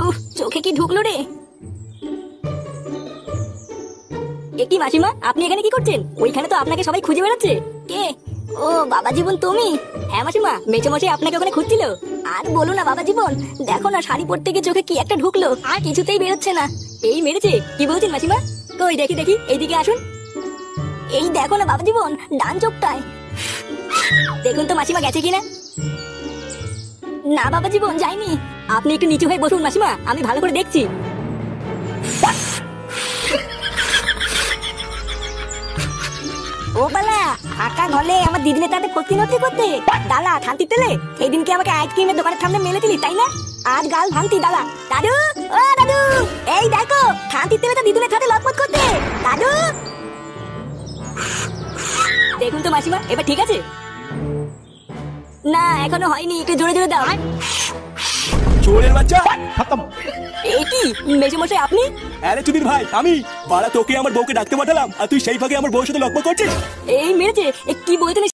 উফ, চোখে কি ঢুকলো রে? এ কি মাসিমা, আপনি এখানে কি করছেন? ওইখানে তো আপনাকে সবাই খুঁজে বেড়াচ্ছে। কে? ও বাবা জীবন, তুমি? হ্যাঁ মাসিমা, মেচো মশাই আপনাকে ওখানে খুঁজছিল। আর বলো না বাবা জীবন, দেখো না শাড়ি পরতে গিয়ে চোখে কি একটা ঢুকলো, আর কিছুতেই বেরোচ্ছে না। এই মেরেছে? কি বলছেন মাসিমা? কই দেখি দেখি, এইদিকে আসুন। এই দেখো না বাবা জীবন, ডান চোখটায়। দেখুন তো মাসিমা গেছে কিনা। না বাবা জীবন, যাইনি। আপনি একটু নিচু হয়ে বসুন মাসিমা, আমি ভালো করে দেখছি। ও বালা, ফাঁকা ঘরে আমার দিদিনের তাতে ফতি নতি করতে দালা থানতি তেলে। সেই দিনকে আমাকে আইসক্রিমের দোকানের সামনে মেলে দিলি, তাই না? আজ গাল ভাঙতি দালা। দাদু, ও দাদু, এই দেখো থানতি তেলে তো দিদিনের সাথে লটপট করতে। দাদু, দেখুন তো মাসিমা, এবার ঠিক আছে? না এখনো হয়নি, একটু জোরে জোরে দাও। চোরের বাচ্চা খতম। এই কি মেজে মশাই আপনি? আরে চুদির ভাই, আমি বাড়া তোকে আমার বউকে ডাকতে পাঠালাম আর তুই সেই ভাগে আমার বউর সাথে লকপক করছিস। এই মেরেছে? কি বলছেন